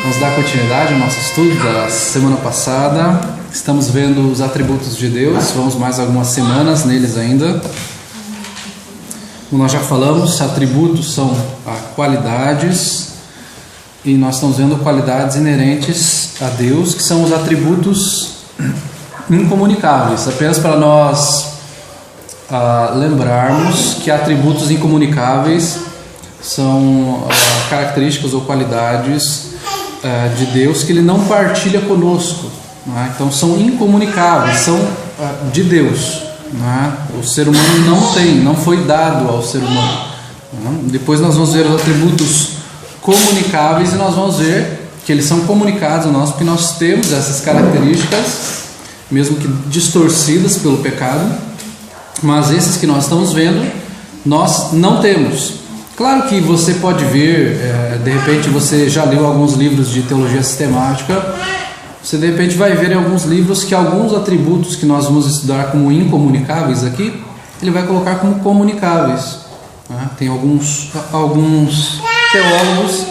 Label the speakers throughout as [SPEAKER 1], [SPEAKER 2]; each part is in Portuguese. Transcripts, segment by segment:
[SPEAKER 1] Vamos dar continuidade ao nosso estudo da semana passada. Estamos vendo os atributos de Deus. Vamos mais algumas semanas neles ainda. Como nós já falamos, atributos são qualidades. E nós estamos vendo qualidades inerentes a Deus, que são os atributos incomunicáveis. Apenas para nós lembrarmos que atributos incomunicáveis são características ou qualidades de Deus que Ele não partilha conosco, né? Então são incomunicáveis, são de Deus, né? O ser humano não foi dado ao ser humano, né? Depois nós vamos ver os atributos comunicáveis e nós vamos ver que eles são comunicados a nós porque nós temos essas características, mesmo que distorcidas pelo pecado, mas esses que nós estamos vendo nós não temos. Claro que você pode ver, de repente você já leu alguns livros de teologia sistemática, você de repente vai ver em alguns livros que alguns atributos que nós vamos estudar como incomunicáveis aqui, ele vai colocar como comunicáveis, né? Tem alguns teólogos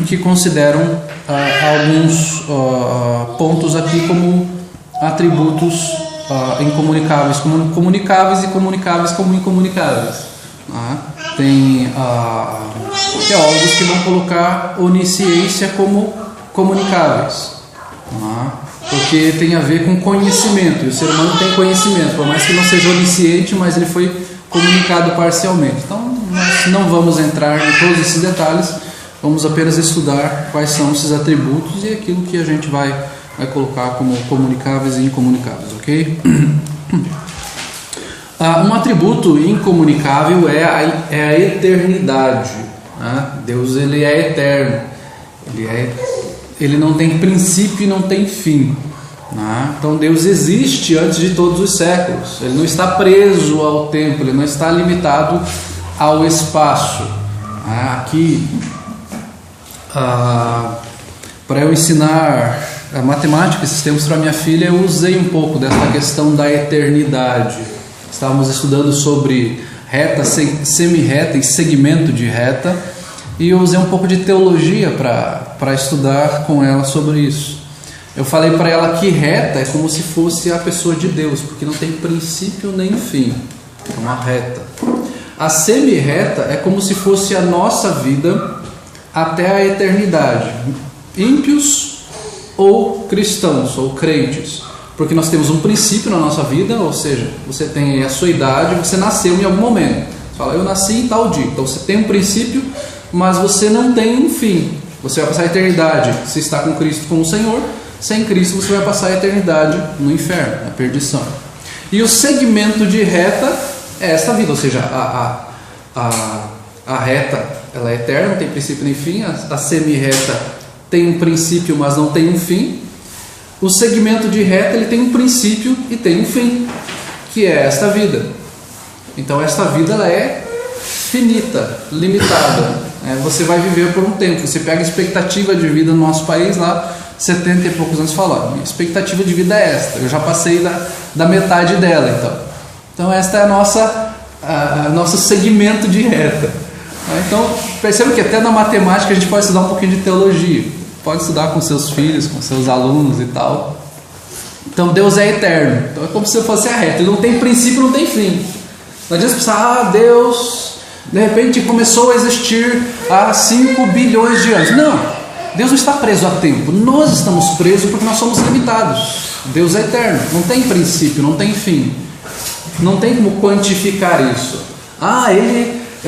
[SPEAKER 1] que consideram alguns pontos aqui como atributos incomunicáveis como comunicáveis e comunicáveis como incomunicáveis. Tem teólogos que vão colocar onisciência como comunicáveis, porque tem a ver com conhecimento, e o ser humano tem conhecimento, por mais que não seja onisciente, mas ele foi comunicado parcialmente. Então nós não vamos entrar em todos esses detalhes, vamos apenas estudar quais são esses atributos e aquilo que a gente vai colocar como comunicáveis e incomunicáveis, ok? Um atributo incomunicável é a eternidade, né? Deus, ele é eterno, ele não tem princípio e não tem fim, né? Então Deus existe antes de todos os séculos, ele não está preso ao tempo, ele não está limitado ao espaço. Aqui, para eu ensinar a matemática esses tempos para minha filha, eu usei um pouco dessa questão da eternidade. Estávamos estudando sobre reta, semi-reta e segmento de reta, e eu usei um pouco de teologia para estudar com ela sobre isso. Eu falei para ela que reta é como se fosse a pessoa de Deus, porque não tem princípio nem fim, é uma reta. A semi-reta é como se fosse a nossa vida até a eternidade, ímpios ou cristãos ou crentes. Porque nós temos um princípio na nossa vida, ou seja, você tem a sua idade, você nasceu em algum momento. Você fala, eu nasci em tal dia. Então você tem um princípio, mas você não tem um fim. Você vai passar a eternidade, se está com Cristo como Senhor. Sem Cristo você vai passar a eternidade no inferno, na perdição. E o segmento de reta é esta vida, ou seja, a reta ela é eterna, não tem princípio nem fim. A semi-reta tem um princípio, mas não tem um fim. O segmento de reta ele tem um princípio e tem um fim, que é esta vida. Então esta vida ela é finita, limitada. Você vai viver por um tempo. Você pega a expectativa de vida no nosso país lá, 70 e poucos anos falando. Minha expectativa de vida é esta. Eu já passei da metade dela. Então esta é nosso segmento de reta. Então perceba que até na matemática a gente pode estudar um pouquinho de teologia. Pode estudar com seus filhos, com seus alunos e tal. Então Deus é eterno. Então é como se fosse a reta. Ele não tem princípio, não tem fim. Não adianta pensar, Deus de repente começou a existir há 5 bilhões de anos. Não, Deus não está preso a tempo. Nós estamos presos porque nós somos limitados. Deus é eterno, não tem princípio, não tem fim. Não tem como quantificar isso.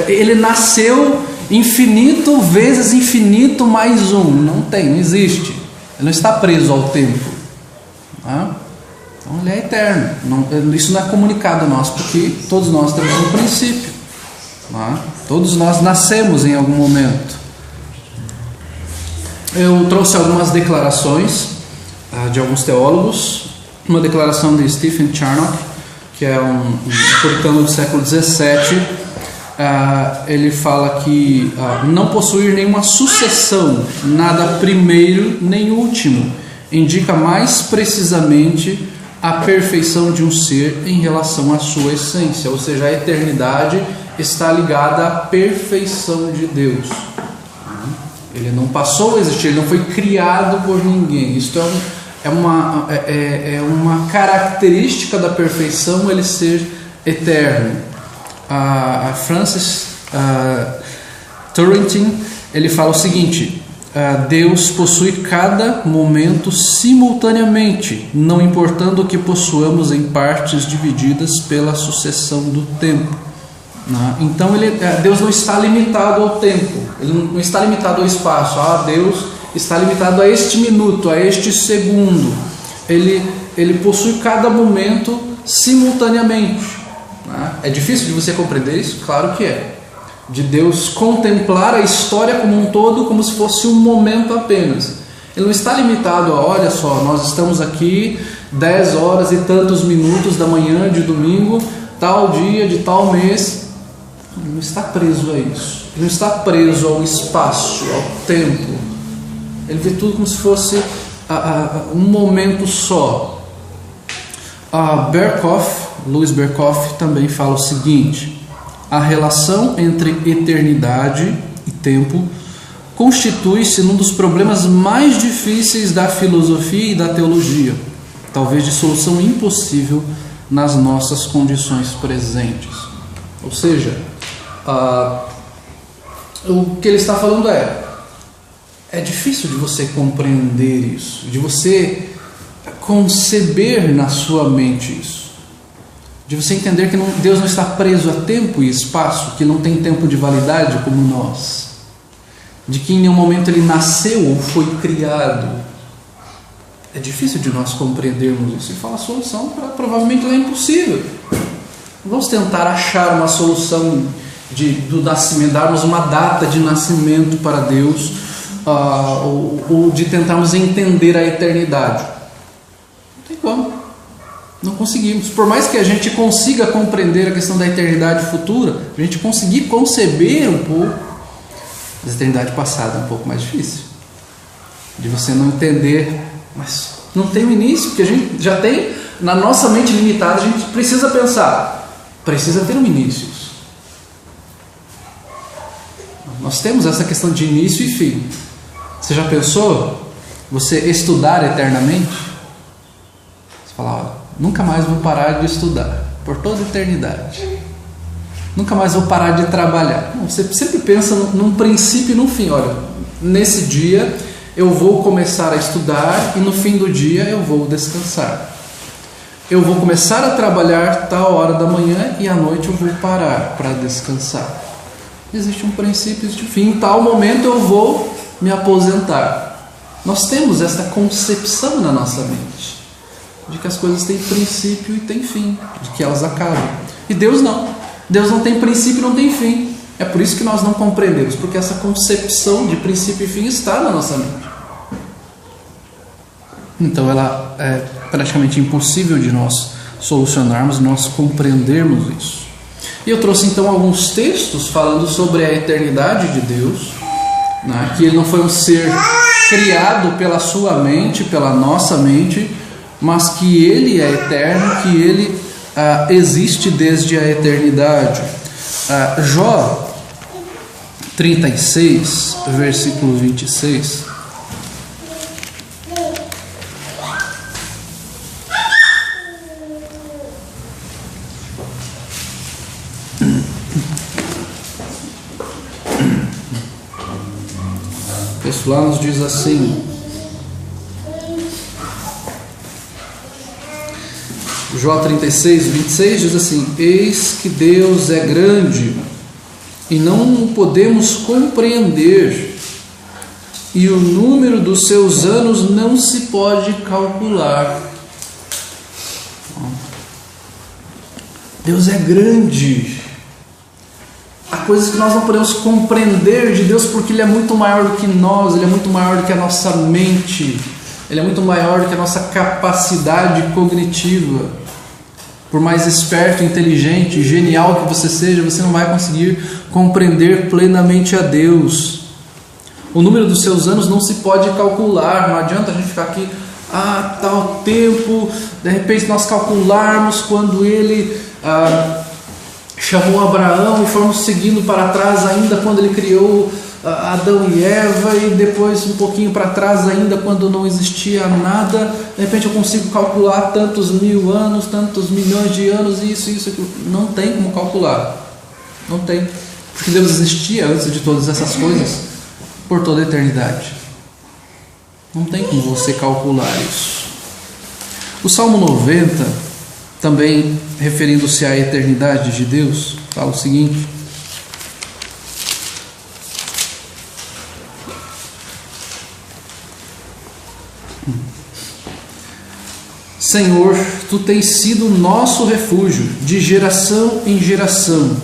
[SPEAKER 1] Ele nasceu infinito vezes infinito mais um. Não existe. Ele não está preso ao tempo. Então ele é eterno. Isso não é comunicado a nós, porque todos nós temos um princípio. Todos nós nascemos em algum momento. Eu trouxe algumas declarações de alguns teólogos. Uma declaração de Stephen Charnock, que é um puritano do século XVII. Ele fala que não possuir nenhuma sucessão, nada primeiro nem último, indica mais precisamente a perfeição de um ser em relação à sua essência, ou seja, a eternidade está ligada à perfeição de Deus. Ele não passou a existir, ele não foi criado por ninguém. Isto é uma característica da perfeição, ele ser eterno. A Francis Turretin, ele fala o seguinte: Deus possui cada momento simultaneamente, não importando que possuamos em partes divididas pela sucessão do tempo. Então Deus não está limitado ao tempo, ele não está limitado ao espaço. Deus está limitado a este minuto, a este segundo. Ele possui cada momento simultaneamente. É difícil de você compreender isso? Claro que é. De Deus contemplar a história como um todo, como se fosse um momento apenas. Ele não está limitado a, olha só, nós estamos aqui 10 horas e tantos minutos da manhã de domingo, tal dia de tal mês. Ele não está preso a isso. Ele não está preso ao espaço, ao tempo. Ele vê tudo como se fosse um momento só. Louis Berkhoff também fala o seguinte: a relação entre eternidade e tempo constitui-se num dos problemas mais difíceis da filosofia e da teologia, talvez de solução impossível nas nossas condições presentes. Ou seja, o que ele está falando é difícil de você compreender isso, de você conceber na sua mente isso, de você entender que Deus não está preso a tempo e espaço, que não tem tempo de validade como nós, de que em nenhum momento ele nasceu ou foi criado. É difícil de nós compreendermos isso, e fala a solução provavelmente é impossível. Vamos tentar achar uma solução do nascimento, darmos uma data de nascimento para Deus, ou de tentarmos entender a eternidade. Não tem como, não conseguimos. Por mais que a gente consiga compreender a questão da eternidade futura, a gente conseguir conceber um pouco, a eternidade passada é um pouco mais difícil, de você não entender, mas não tem um início, porque a gente já tem, na nossa mente limitada, a gente precisa pensar, precisa ter um início. Nós temos essa questão de início e fim. Você já pensou você estudar eternamente? Você fala, nunca mais vou parar de estudar por toda a eternidade. Nunca mais vou parar de trabalhar. Não, você sempre pensa num princípio e num fim. Olha, nesse dia eu vou começar a estudar e no fim do dia eu vou descansar. Eu vou começar a trabalhar tal hora da manhã e à noite eu vou parar para descansar. Existe um princípio de fim. Em tal momento eu vou me aposentar. Nós temos essa concepção na nossa mente de que as coisas têm princípio e têm fim, de que elas acabam. E Deus não. Deus não tem princípio e não tem fim. É por isso que nós não compreendemos, porque essa concepção de princípio e fim está na nossa mente. Então ela é praticamente impossível de nós solucionarmos, nós compreendermos isso. E eu trouxe então alguns textos falando sobre a eternidade de Deus, né? Que Ele não foi um ser criado pela sua mente, pela nossa mente, mas que Ele é eterno, que Ele existe desde a eternidade. Jó 36, versículo 26. O texto lá nos diz assim: Jó 36, 26 diz assim: eis que Deus é grande e não o podemos compreender, e o número dos seus anos não se pode calcular. Deus é grande. Há coisas que nós não podemos compreender de Deus, porque Ele é muito maior do que nós, Ele é muito maior do que a nossa mente, Ele é muito maior do que a nossa capacidade cognitiva. Por mais esperto, inteligente, genial que você seja, você não vai conseguir compreender plenamente a Deus. O número dos seus anos não se pode calcular. Não adianta a gente ficar aqui, tal tempo, de repente nós calcularmos quando Ele chamou Abraão e formos seguindo para trás ainda quando Ele criou Adão e Eva, e depois um pouquinho para trás ainda, quando não existia nada, de repente eu consigo calcular tantos mil anos, tantos milhões de anos, isso, aquilo. Não tem como calcular. Não tem. Porque Deus existia antes de todas essas coisas por toda a eternidade. Não tem como você calcular isso. O Salmo 90, também referindo-se à eternidade de Deus, fala o seguinte: Senhor, Tu tens sido nosso refúgio de geração em geração.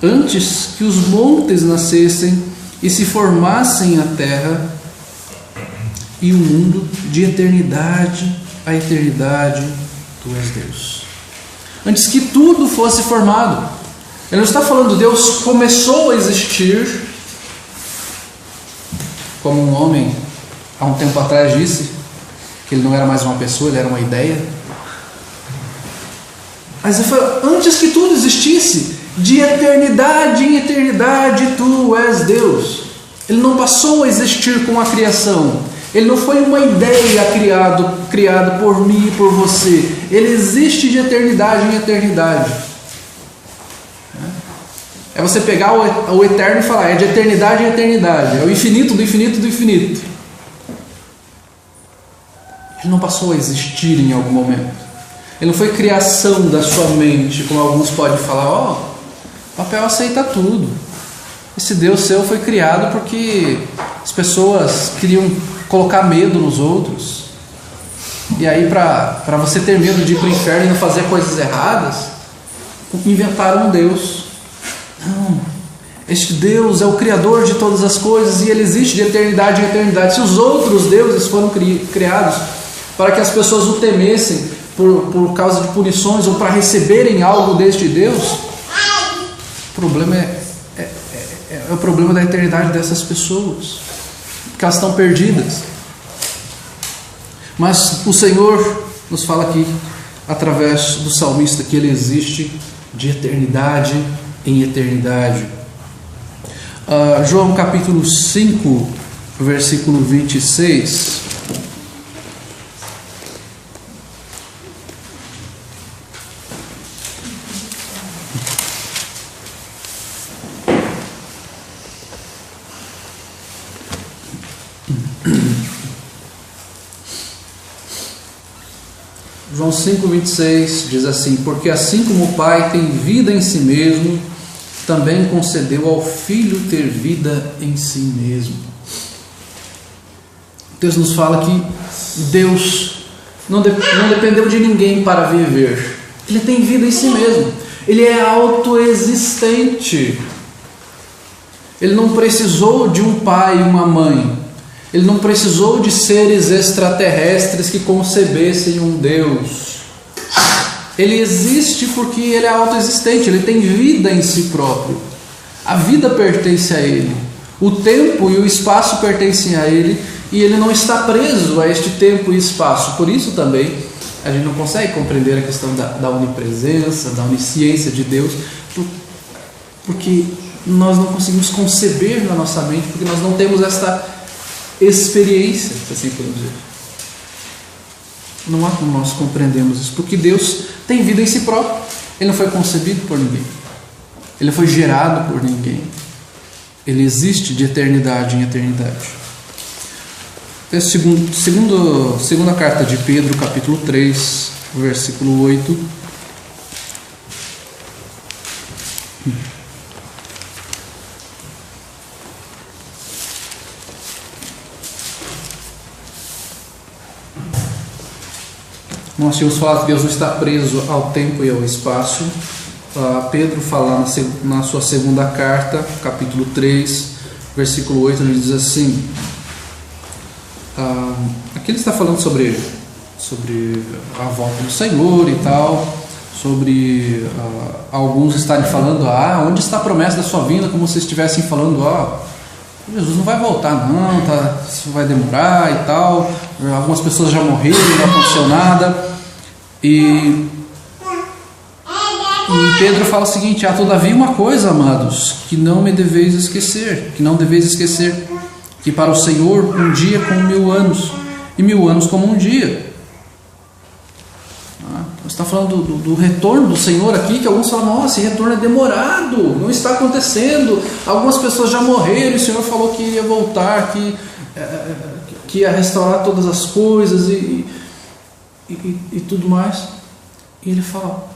[SPEAKER 1] Antes que os montes nascessem e se formassem a terra e o mundo, de eternidade a eternidade, Tu és Deus. Antes que tudo fosse formado. Ele não está falando Deus começou a existir, como um homem há um tempo atrás disse, que ele não era mais uma pessoa, ele era uma ideia. Mas ele falou, antes que tudo existisse, de eternidade em eternidade, Tu és Deus. Ele não passou a existir com a criação. Ele não foi uma ideia criada por mim e por você. Ele existe de eternidade em eternidade. É você pegar o eterno e falar, é de eternidade em eternidade. É o infinito do infinito do infinito. Ele não passou a existir em algum momento. Ele não foi criação da sua mente, como alguns podem falar, o papel aceita tudo. Esse Deus seu foi criado porque as pessoas queriam colocar medo nos outros. E aí, para você ter medo de ir para o inferno e não fazer coisas erradas, inventaram um Deus. Não, este Deus é o Criador de todas as coisas e Ele existe de eternidade em eternidade. Se os outros deuses foram criados para que as pessoas o temessem por causa de punições ou para receberem algo deste Deus, o problema é o problema da eternidade dessas pessoas, porque elas estão perdidas. Mas o Senhor nos fala aqui, através do salmista, que Ele existe de eternidade em eternidade. João capítulo 5, versículo 26. João 5,26 diz assim: porque assim como o Pai tem vida em si mesmo, também concedeu ao Filho ter vida em si mesmo. Deus nos fala que Deus não dependeu de ninguém para viver. Ele tem vida em si mesmo. Ele é autoexistente. Ele não precisou de um pai e uma mãe. Ele não precisou de seres extraterrestres que concebessem um Deus. Ele existe porque Ele é autoexistente, Ele tem vida em si próprio. A vida pertence a Ele. O tempo e o espaço pertencem a Ele e Ele não está preso a este tempo e espaço. Por isso também a gente não consegue compreender a questão da onipresença, da onisciência de Deus, porque nós não conseguimos conceber na nossa mente, porque nós não temos esta experiência, se assim podemos dizer. Não há como nós compreendemos isso, porque Deus tem vida em si próprio. Ele não foi concebido por ninguém. Ele não foi gerado por ninguém. Ele existe de eternidade em eternidade. Segunda carta de Pedro, capítulo 3, versículo 8. Nós tínhamos falado que Deus não está preso ao tempo e ao espaço. Pedro fala na sua segunda carta, capítulo 3, versículo 8, ele diz assim, aqui ele está falando sobre a volta do Senhor e tal, sobre alguns estarem falando, onde está a promessa da sua vinda, como se estivessem falando, Jesus não vai voltar não, isso vai demorar e tal, algumas pessoas já morreram, não aconteceu nada. E E Pedro fala o seguinte: há todavia uma coisa, amados, que não deveis esquecer, que para o Senhor um dia é como 1000 anos, e 1000 anos como um dia. Você está falando do retorno do Senhor aqui, que alguns falam: nossa, esse retorno é demorado, não está acontecendo, algumas pessoas já morreram, o Senhor falou que ia voltar, que ia restaurar todas as coisas e tudo mais. E ele fala: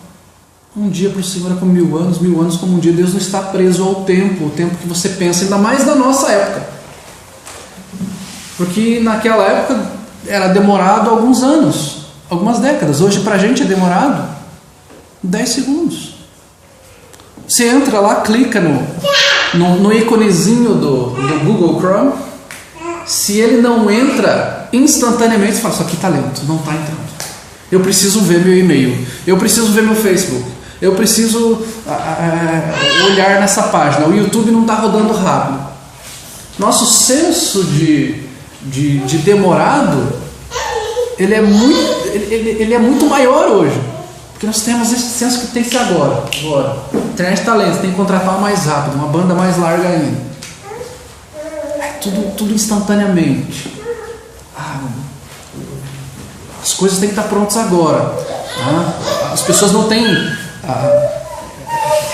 [SPEAKER 1] um dia para o Senhor é como 1000 anos, 1000 anos como um dia. Deus não está preso ao tempo, o tempo que você pensa, ainda mais na nossa época, porque naquela época era demorado alguns anos, algumas décadas. Hoje para a gente é demorado 10 segundos. Você entra lá, clica no íconezinho do Google Chrome. Se ele não entra instantaneamente, você fala: isso aqui está lento, não está entrando. Eu preciso ver meu e-mail, eu preciso ver meu Facebook, eu preciso olhar nessa página. O YouTube não está rodando rápido. Nosso senso de demorado, ele é muito maior hoje, porque nós temos esse senso que tem que ser agora. A internet está lenta, tem que contratar uma mais rápido, uma banda mais larga ainda. Tudo instantaneamente. As coisas têm que estar prontas agora. As pessoas não têm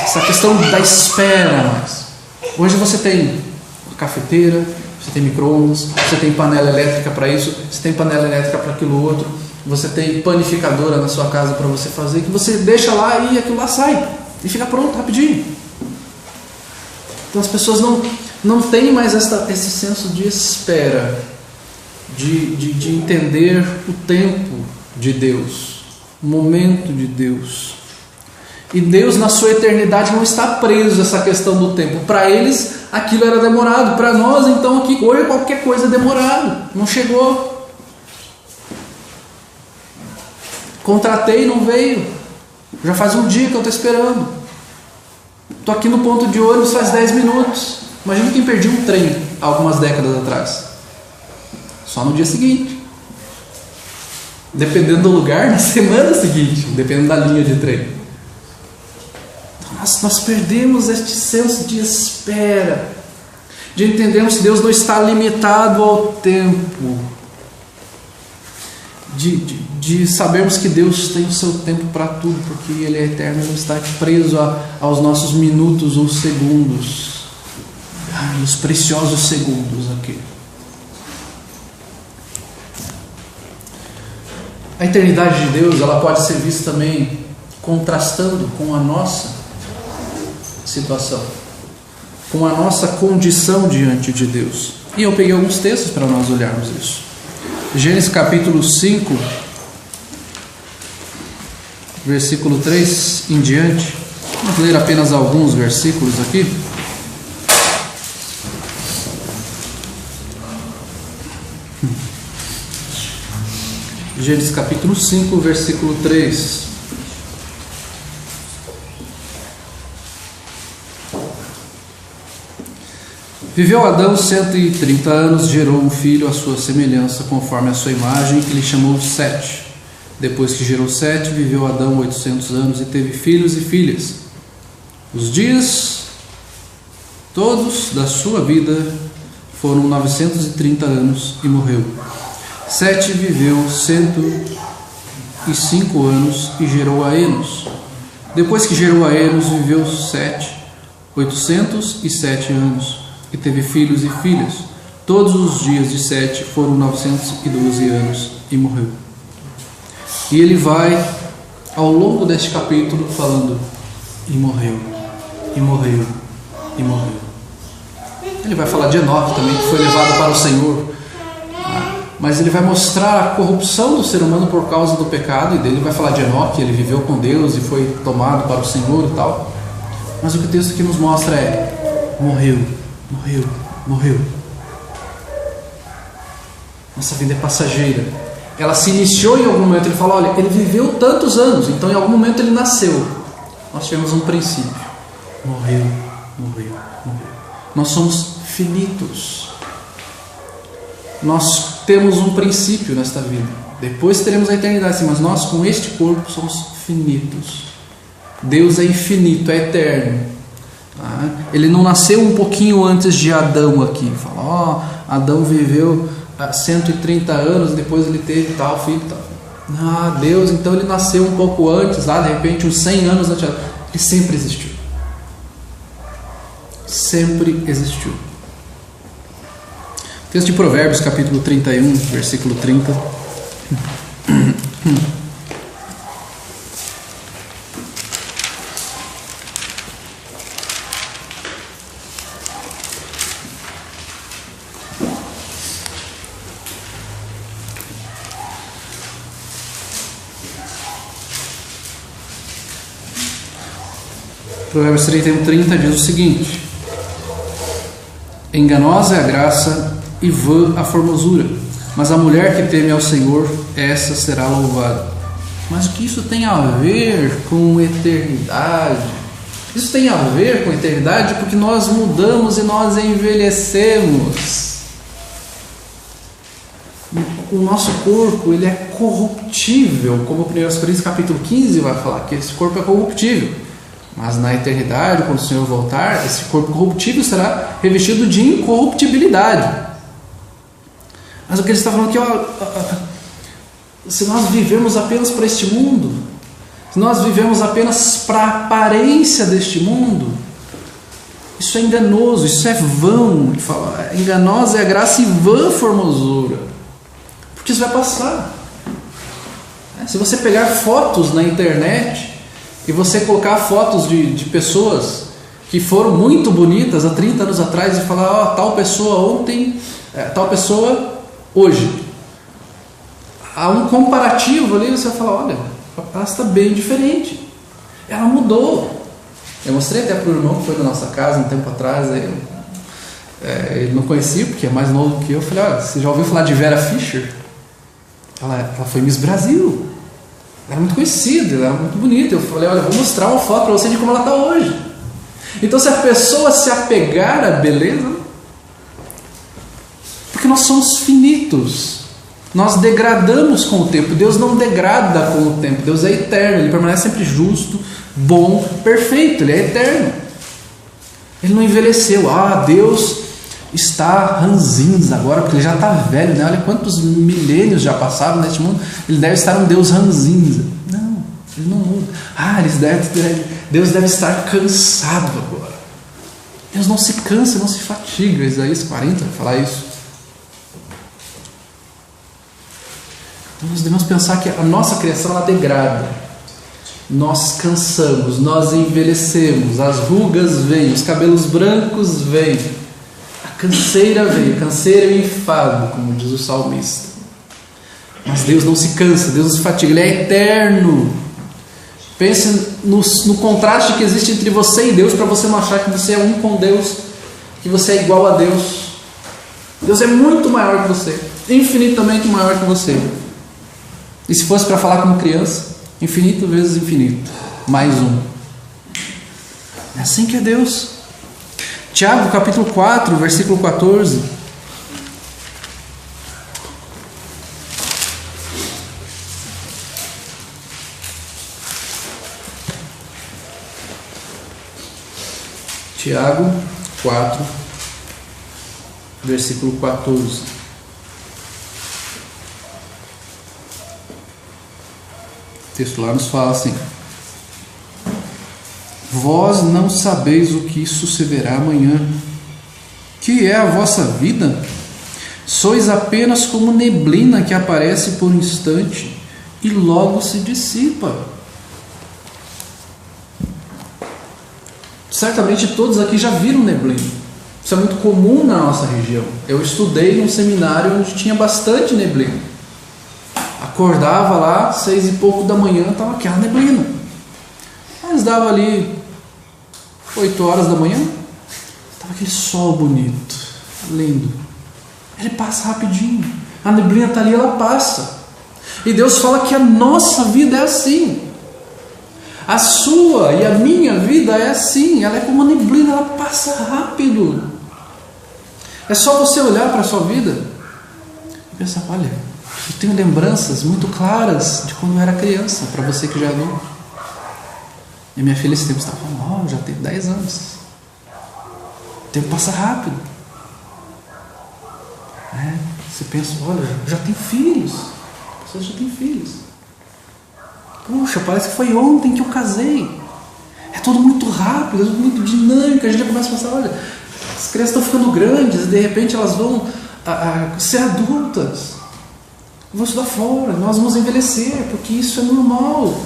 [SPEAKER 1] essa questão da espera mais. Hoje você tem uma cafeteira, você tem micro-ondas, você tem panela elétrica para isso, você tem panela elétrica para aquilo outro, você tem panificadora na sua casa para você fazer, que você deixa lá e aquilo lá sai e fica pronto rapidinho. Então as pessoas não têm mais esse senso de espera, de entender o tempo de Deus, o momento de Deus. E Deus, na sua eternidade, não está preso a essa questão do tempo. Para eles aquilo era demorado, para nós então aqui hoje qualquer coisa é demorado, não chegou. Contratei e não veio, já faz um dia que eu estou esperando. Estou aqui no ponto de ônibus faz 10 minutos. Imagina quem perdia um trem há algumas décadas atrás. Só no dia seguinte. Dependendo do lugar, na semana seguinte, dependendo da linha de trem. Então, nós perdemos este senso de espera, de entendermos que Deus não está limitado ao tempo, de sabermos que Deus tem o seu tempo para tudo, porque Ele é eterno e não está preso aos nossos minutos ou segundos, os preciosos segundos aqui. A eternidade de Deus, ela pode ser vista também contrastando com a nossa situação, com a nossa condição diante de Deus. E eu peguei alguns textos para nós olharmos isso. Gênesis capítulo 5, versículo 3 em diante. Vamos ler apenas alguns versículos aqui. Gênesis capítulo 5, versículo 3. Viveu Adão 130 anos, gerou um filho à sua semelhança, conforme a sua imagem, e lhe chamou Sete. Depois que gerou Sete, viveu Adão 800 anos e teve filhos e filhas. Os dias todos da sua vida foram 930 anos e morreu. Sete viveu 105 anos e gerou a Enos. Depois que gerou a Enos, viveu 807 anos e teve filhos e filhas. Todos os dias de Sete foram 912 anos e morreu. E ele vai ao longo deste capítulo falando: e morreu, e morreu, e morreu. Ele vai falar de Enoque também, que foi levado para o Senhor. Mas ele vai mostrar a corrupção do ser humano por causa do pecado, e dele vai falar de Enoque, ele viveu com Deus e foi tomado para o Senhor e tal. Mas o que o texto aqui nos mostra é: morreu, morreu, morreu. Nossa vida é passageira. Ela se iniciou em algum momento. Ele fala: olha, ele viveu tantos anos, então em algum momento ele nasceu. Nós tivemos um princípio. Morreu, morreu, morreu. Nós somos finitos. Nós temos um princípio nesta vida. Depois teremos a eternidade, sim, mas nós com este corpo somos finitos. Deus é infinito, é eterno. Ele não nasceu um pouquinho antes de Adão aqui. Fala, Adão viveu 130 anos, depois ele teve tal filho, tal. Deus, então ele nasceu um pouco antes, de repente uns 100 anos antes. Ele sempre existiu. Sempre existiu. Texto de Provérbios, capítulo 31, versículo 30. Provérbios 31, 30 diz o seguinte: enganosa é a graça e vã a formosura, mas a mulher que teme ao Senhor, essa será louvada. Mas o que isso tem a ver com eternidade? Isso tem a ver com eternidade porque nós mudamos e nós envelhecemos. O nosso corpo, ele é corruptível, como o 1 Coríntios capítulo 15 vai falar, que esse corpo é corruptível. Mas na eternidade, quando o Senhor voltar, esse corpo corruptível será revestido de incorruptibilidade. Mas o que ele está falando aqui, se nós vivemos apenas para este mundo, se nós vivemos apenas para a aparência deste mundo, isso é enganoso, isso é vão. Ele fala, enganosa é a graça e vã a formosura, porque isso vai passar. Se você pegar fotos na internet e você colocar fotos de pessoas que foram muito bonitas há 30 anos atrás e falar, tal pessoa ontem, tal pessoa hoje, há um comparativo ali, você vai falar, olha, ela está bem diferente, ela mudou. Eu mostrei até para o irmão que foi da nossa casa um tempo atrás, ele não conhecia porque é mais novo que eu. Eu falei, você já ouviu falar de Vera Fischer? Ela foi Miss Brasil. Ela era muito conhecida, ela era muito bonita. Eu falei, olha, vou mostrar uma foto para você de como ela está hoje. Então, se a pessoa se apegar à beleza, porque nós somos finitos, nós degradamos com o tempo. Deus não degrada com o tempo. Deus é eterno, Ele permanece sempre justo, bom, perfeito. Ele é eterno. Ele não envelheceu. Deus está ranzinza agora, porque ele já está velho, né? Olha quantos milênios já passaram neste mundo. Ele deve estar um Deus ranzinza. Não, ele não muda. Deus deve estar cansado agora. Deus não se cansa, não se fatiga. Isaías 40 vai falar isso. Então nós devemos pensar que a nossa criação ela degrada. Nós cansamos, nós envelhecemos, as rugas vêm, os cabelos brancos vêm. Canseira veio, canseira e enfado, como diz o salmista. Mas Deus não se cansa, Deus não se fatiga, Ele é eterno. Pense no contraste que existe entre você e Deus, para você não achar que você é um com Deus, que você é igual a Deus. Deus é muito maior que você, infinitamente maior que você. E se fosse para falar como criança, infinito vezes infinito, mais um. É assim que é Deus. Tiago capítulo 4, versículo 14. Tiago 4, versículo 14. O texto lá nos fala assim: vós não sabeis o que sucederá amanhã. Que é a vossa vida? Sois apenas como neblina que aparece por um instante e logo se dissipa. Certamente todos aqui já viram neblina. Isso é muito comum na nossa região. Eu estudei num seminário onde tinha bastante neblina. Acordava lá, 6 e pouco da manhã, estava aquela neblina. Mas dava ali 8 horas da manhã, estava aquele sol bonito, lindo. Ele passa rapidinho. A neblina está ali, ela passa. E Deus fala que a nossa vida é assim. A sua e a minha vida é assim. Ela é como uma neblina, ela passa rápido. É só você olhar para a sua vida e pensar, olha, eu tenho lembranças muito claras de quando eu era criança, para você que já é adulto. E minha filha esse tempo estava falando, já tem 10 anos. O tempo passa rápido. Você pensa, olha, já tem filhos. As pessoas já têm filhos. Puxa, parece que foi ontem que eu casei. É tudo muito rápido, é tudo muito dinâmico. A gente já começa a pensar, olha, as crianças estão ficando grandes e de repente elas vão ser adultas. Vão estudar fora, nós vamos envelhecer, porque isso é normal.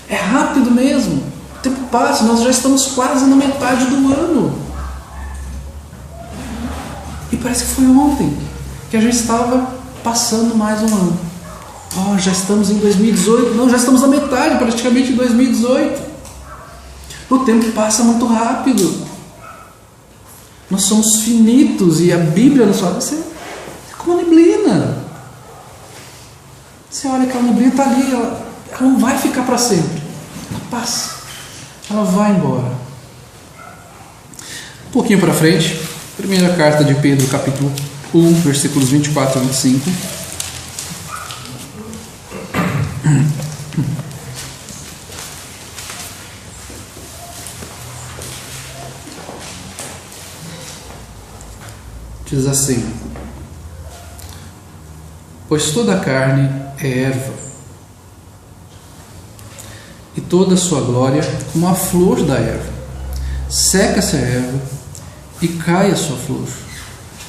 [SPEAKER 1] É rápido mesmo. O tempo passa, nós já estamos quase na metade do ano. E parece que foi ontem que a gente estava passando mais um ano. Já estamos em 2018. Não, já estamos na metade, praticamente, de 2018. O tempo passa muito rápido. Nós somos finitos e a Bíblia nos fala, você é como uma neblina. Você olha aquela neblina, está ali, ela não vai ficar para sempre. Ela passa, ela vai embora. Um pouquinho para frente, primeira carta de Pedro, capítulo 1, versículos 24 e 25. Diz assim: pois toda a carne é erva, e toda a sua glória como a flor da erva. Seca-se a erva e cai a sua flor.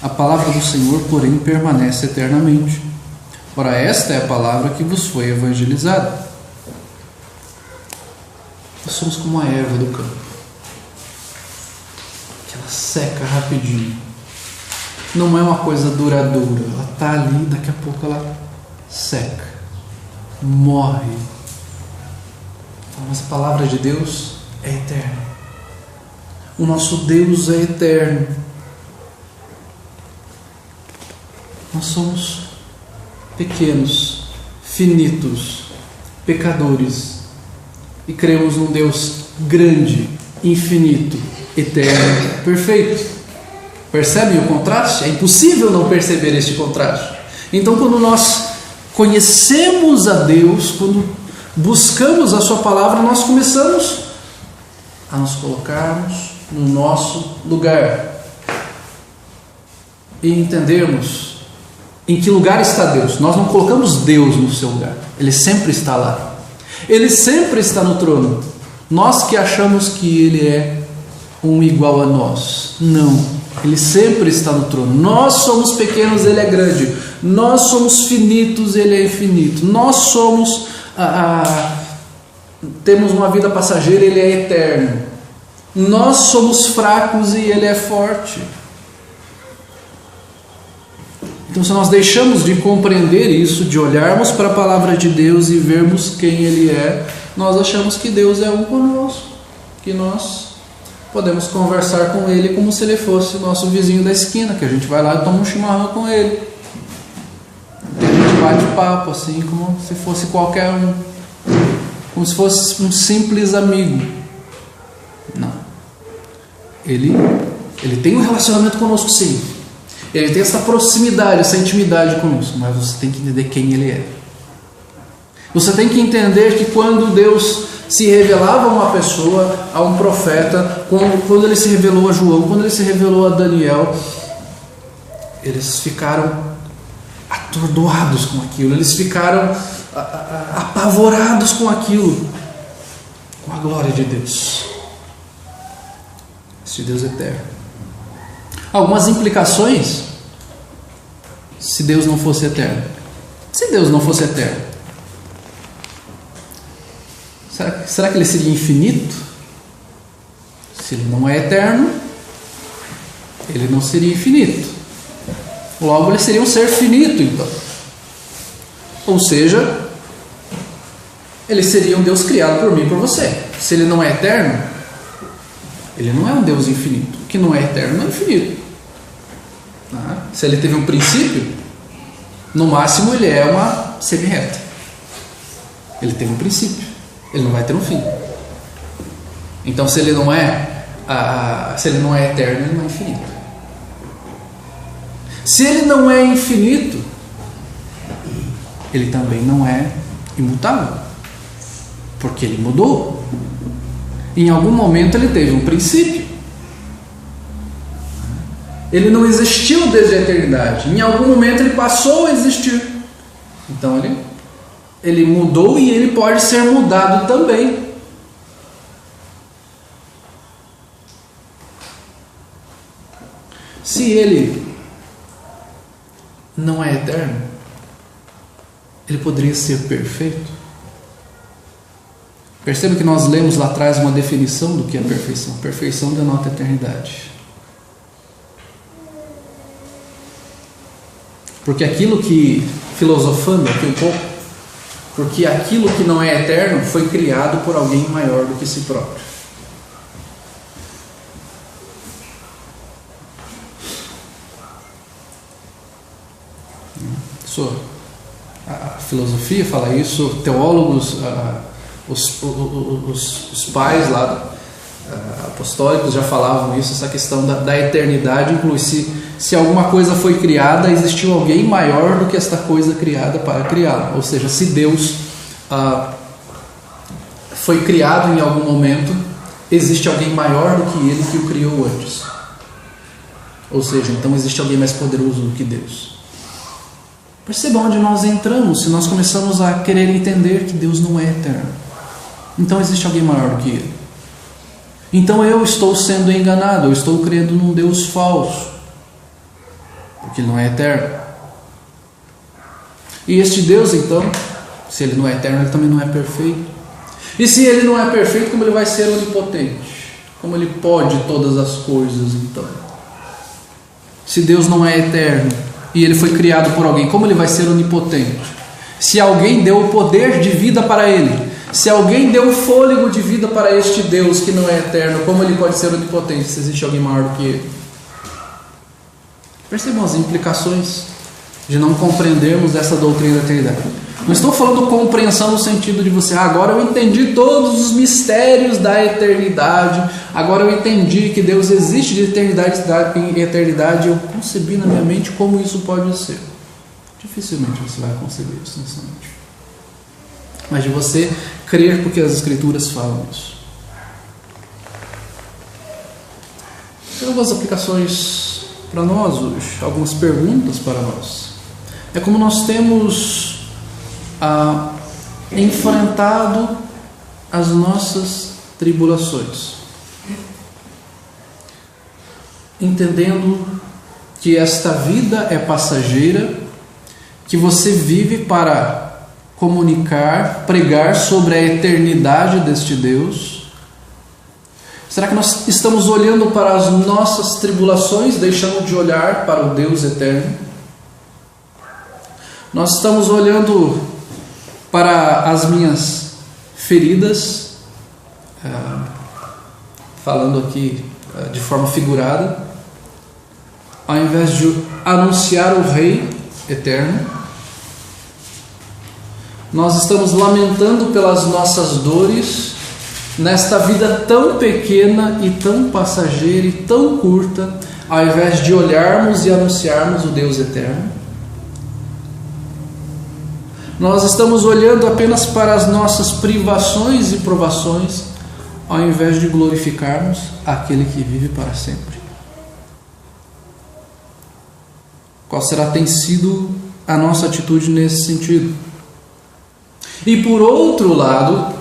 [SPEAKER 1] A palavra do Senhor, porém, permanece eternamente. Ora, esta é a palavra que vos foi evangelizada. Nós somos como a erva do campo, que ela seca rapidinho. Não é uma coisa duradoura. Ela está ali, daqui a pouco ela seca, morre. Mas a palavra de Deus é eterna. O nosso Deus é eterno. Nós somos pequenos, finitos, pecadores, e cremos num Deus grande, infinito, eterno, perfeito. Percebem o contraste? É impossível não perceber este contraste. Então, quando nós conhecemos a Deus, quando buscamos a sua palavra, nós começamos a nos colocarmos no nosso lugar e entendermos em que lugar está Deus. Nós não colocamos Deus no seu lugar. Ele sempre está lá. Ele sempre está no trono. Nós que achamos que Ele é um igual a nós. Não. Ele sempre está no trono. Nós somos pequenos, Ele é grande. Nós somos finitos, Ele é infinito. Nós somos temos uma vida passageira, Ele é eterno. Nós somos fracos e Ele é forte. Então, se nós deixamos de compreender isso, de olharmos para a palavra de Deus e vermos quem Ele é, nós achamos que Deus é um conosco, que nós podemos conversar com Ele como se Ele fosse o nosso vizinho da esquina, que a gente vai lá e toma um chimarrão com Ele. E a gente bate papo assim, como se fosse qualquer um, como se fosse um simples amigo. Não. Ele tem um relacionamento conosco, sim. Ele tem essa proximidade, essa intimidade conosco, mas você tem que entender quem Ele é. Você tem que entender que quando Deus se revelava a uma pessoa, a um profeta, quando Ele se revelou a João, quando Ele se revelou a Daniel, eles ficaram atordoados com aquilo, eles ficaram apavorados com aquilo, com a glória de Deus, esse Deus eterno. Algumas implicações, se Deus não fosse eterno. Se Deus não fosse eterno, será que Ele seria infinito? Se Ele não é eterno, Ele não seria infinito. Logo, Ele seria um ser finito, então. Ou seja, Ele seria um Deus criado por mim e por você. Se Ele não é eterno, Ele não é um Deus infinito. O que não é eterno não é infinito. Se Ele teve um princípio, no máximo Ele é uma semi-reta. Ele tem um princípio. Ele não vai ter um fim. Então, se ele não é eterno, ele não é infinito. Se Ele não é infinito, Ele também não é imutável, porque Ele mudou. Em algum momento ele teve um princípio. Ele não existiu desde a eternidade. Em algum momento ele passou a existir. Então ele mudou e ele pode ser mudado também. Se ele não é eterno, ele poderia ser perfeito. Perceba que nós lemos lá atrás uma definição do que é perfeição. Perfeição denota eternidade. Porque aquilo que, filosofando aqui um pouco, porque aquilo que não é eterno foi criado por alguém maior do que si próprio. A filosofia fala isso, teólogos, os pais lá apostólicos já falavam isso, essa questão da eternidade inclui se alguma coisa foi criada, existiu alguém maior do que esta coisa criada para criá-la. Ou seja, se Deus foi criado em algum momento, existe alguém maior do que ele que o criou antes. Ou seja, então existe alguém mais poderoso do que Deus. Perceba onde nós entramos se nós começamos a querer entender que Deus não é eterno. Então existe alguém maior do que ele. Então eu estou sendo enganado, eu estou crendo num Deus falso, porque ele não é eterno. E este Deus, então, se ele não é eterno, ele também não é perfeito. E se ele não é perfeito, como ele vai ser onipotente? Como ele pode todas as coisas, então? Se Deus não é eterno e ele foi criado por alguém, como ele vai ser onipotente? Se alguém deu o poder de vida para ele, se alguém deu o fôlego de vida para este Deus que não é eterno, como ele pode ser onipotente se existe alguém maior do que ele? Percebam as implicações de não compreendermos essa doutrina da eternidade. Não estou falando compreensão no sentido de você, agora eu entendi todos os mistérios da eternidade, agora eu entendi que Deus existe de eternidade em eternidade, eu concebi na minha mente como isso pode ser. Dificilmente você vai conceber isso nessa mente. Mas de você crer porque as Escrituras falam isso. Tem algumas aplicações para nós hoje, algumas perguntas para nós. É como nós temos enfrentado as nossas tribulações, entendendo que esta vida é passageira, que você vive para comunicar, pregar sobre a eternidade deste Deus. Será que nós estamos olhando para as nossas tribulações, deixando de olhar para o Deus eterno? Nós estamos olhando para as minhas feridas, falando aqui de forma figurada, ao invés de anunciar o Rei eterno. Nós estamos lamentando pelas nossas dores nesta vida tão pequena e tão passageira e tão curta, ao invés de olharmos e anunciarmos o Deus eterno. Nós estamos olhando apenas para as nossas privações e provações, ao invés de glorificarmos aquele que vive para sempre. Qual tem sido a nossa atitude nesse sentido? E por outro lado,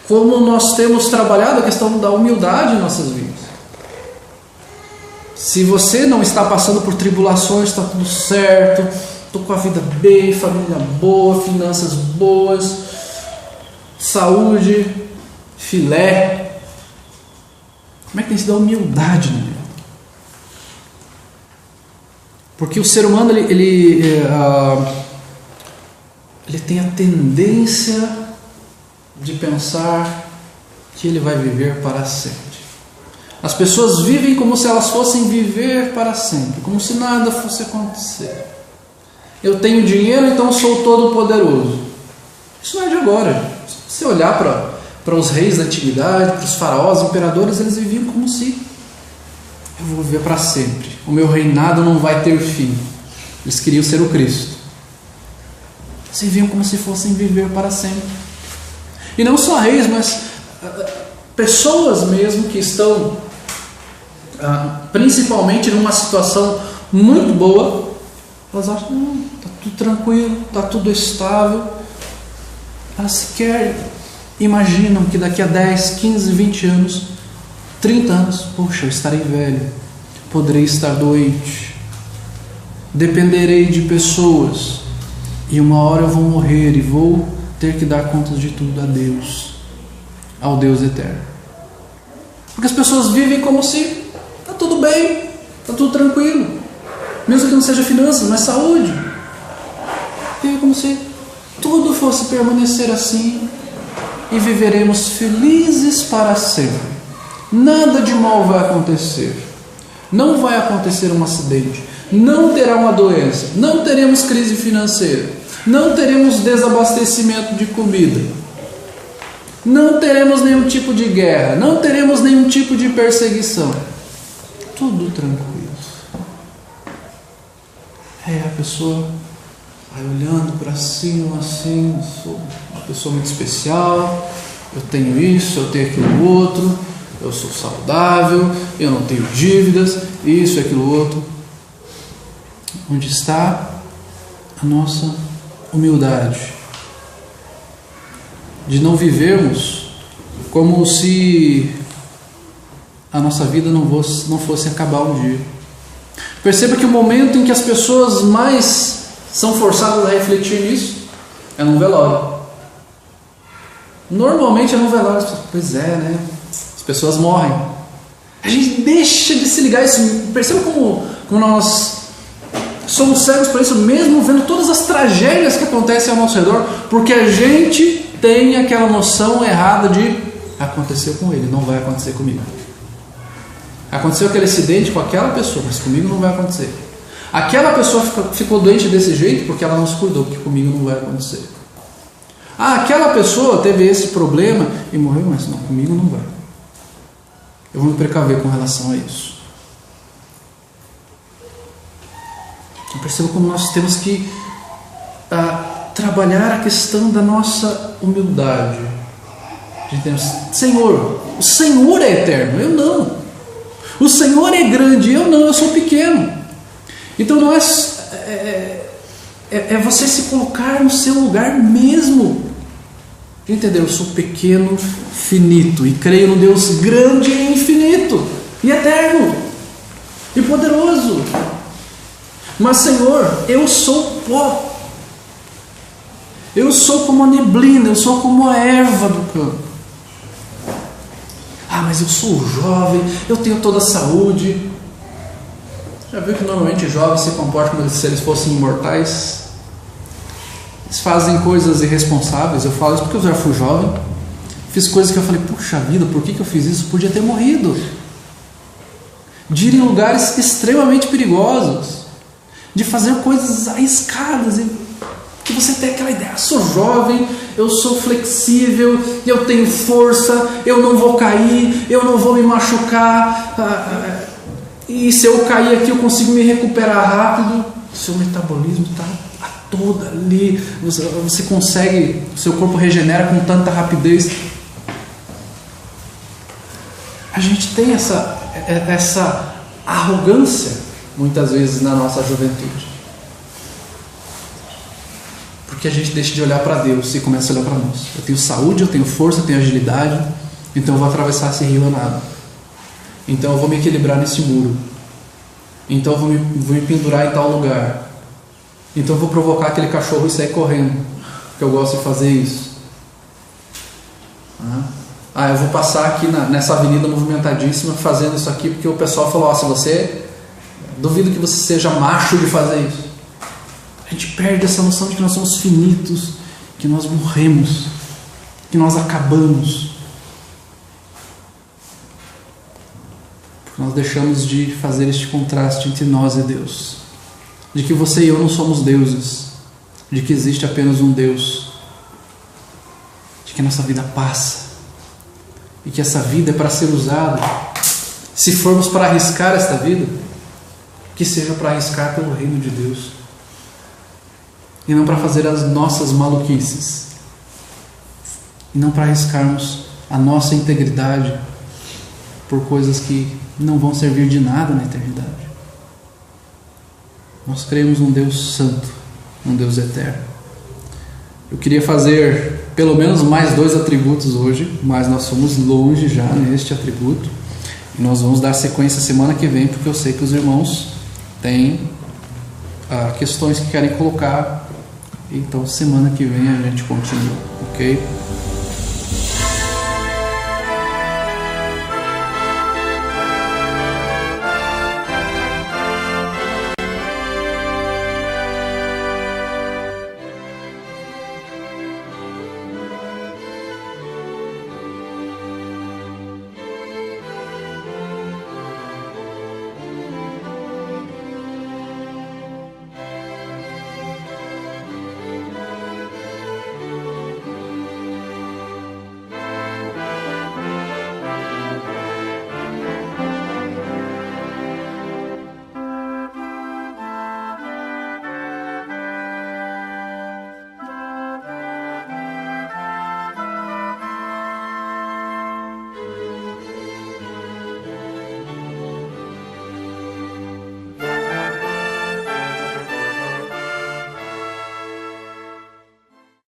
[SPEAKER 1] como nós temos trabalhado a questão da humildade em nossas vidas. Se você não está passando por tribulações, está tudo certo, estou com a vida bem, família boa, finanças boas, saúde, filé. Como é que tem sido a humildade na vida? Porque o ser humano ele tem a tendência de pensar que ele vai viver para sempre. As pessoas vivem como se elas fossem viver para sempre, como se nada fosse acontecer. Eu tenho dinheiro, então sou todo poderoso. Isso não é de agora. Se você olhar para os reis da antiguidade, para os faraós, imperadores, eles viviam como se eu vou viver para sempre. O meu reinado não vai ter fim. Eles queriam ser o Cristo. Eles viviam como se fossem viver para sempre. E não só reis, mas pessoas mesmo que estão principalmente numa situação muito boa, elas acham, não, está tudo tranquilo, está tudo estável. Elas sequer imaginam que daqui a 10, 15, 20 anos, 30 anos, poxa, eu estarei velho, poderei estar doente, dependerei de pessoas, e uma hora eu vou morrer e vou ter que dar contas de tudo a Deus, ao Deus eterno. Porque as pessoas vivem como se está tudo bem, está tudo tranquilo, mesmo que não seja finanças, mas saúde. Vivem como se tudo fosse permanecer assim e viveremos felizes para sempre. Nada de mal vai acontecer, não vai acontecer um acidente, não terá uma doença, não teremos crise financeira, não teremos desabastecimento de comida, não teremos nenhum tipo de guerra, não teremos nenhum tipo de perseguição. Tudo tranquilo. A pessoa vai olhando para cima assim, eu sou uma pessoa muito especial, eu tenho isso, eu tenho aquilo outro, eu sou saudável, eu não tenho dívidas, isso, aquilo outro. Onde está a nossa humildade? De não vivermos como se a nossa vida não fosse acabar um dia. Perceba que o momento em que as pessoas mais são forçadas a refletir nisso é num velório. Normalmente é num velório. Pois é, né? As pessoas morrem. A gente deixa de se ligar isso. Perceba como nós somos cegos por isso, mesmo vendo todas as tragédias que acontecem ao nosso redor, porque a gente tem aquela noção errada de aconteceu com ele, não vai acontecer comigo. Aconteceu aquele acidente com aquela pessoa, mas comigo não vai acontecer. Aquela pessoa ficou doente desse jeito porque ela não se cuidou, porque comigo não vai acontecer. Aquela pessoa teve esse problema e morreu, mas não, comigo não vai. Eu vou me precaver com relação a isso. Eu percebo como nós temos que trabalhar a questão da nossa humildade. Senhor, o Senhor é eterno, eu não. O Senhor é grande, eu não, eu sou pequeno. Então não é você se colocar no seu lugar mesmo. Entendeu? Eu sou pequeno, finito, e creio no Deus grande e infinito, e eterno, e poderoso. Mas Senhor, eu sou pó. Eu sou como a neblina, eu sou como a erva do campo. Mas eu sou jovem, eu tenho toda a saúde. Já viu que normalmente jovens se comportam como se eles fossem imortais? Eles fazem coisas irresponsáveis. Eu falo isso porque eu já fui jovem. Fiz coisas que eu falei, puxa vida, por que eu fiz isso? Podia ter morrido. De ir em lugares extremamente perigosos, de fazer coisas arriscadas, que você tem aquela ideia, eu sou jovem, eu sou flexível, eu tenho força, eu não vou cair, eu não vou me machucar, e se eu cair aqui eu consigo me recuperar rápido. O seu metabolismo está todo ali, você consegue, o seu corpo regenera com tanta rapidez. A gente tem essa arrogância muitas vezes na nossa juventude, porque a gente deixa de olhar para Deus e começa a olhar para nós. Eu tenho saúde, eu tenho força, eu tenho agilidade, então eu vou atravessar esse rio a nado, então eu vou me equilibrar nesse muro, então eu vou me pendurar em tal lugar, então eu vou provocar aquele cachorro e sair correndo, porque eu gosto de fazer isso. Eu vou passar aqui nessa avenida movimentadíssima fazendo isso aqui, porque o pessoal falou, se você, duvido que você seja macho de fazer isso. A gente perde essa noção de que nós somos finitos, que nós morremos, que nós acabamos. Porque nós deixamos de fazer este contraste entre nós e Deus. De que você e eu não somos deuses, de que existe apenas um Deus, de que a nossa vida passa, e que essa vida é para ser usada. Se formos para arriscar esta vida, que seja para arriscar pelo reino de Deus, e não para fazer as nossas maluquices, e não para arriscarmos a nossa integridade por coisas que não vão servir de nada na eternidade. Nós cremos num Deus santo, num Deus eterno. Eu queria fazer pelo menos mais 2 atributos hoje, mas nós somos longe já neste atributo. E nós vamos dar sequência semana que vem, porque eu sei que os irmãos têm questões que querem colocar. Então semana que vem a gente continua, ok?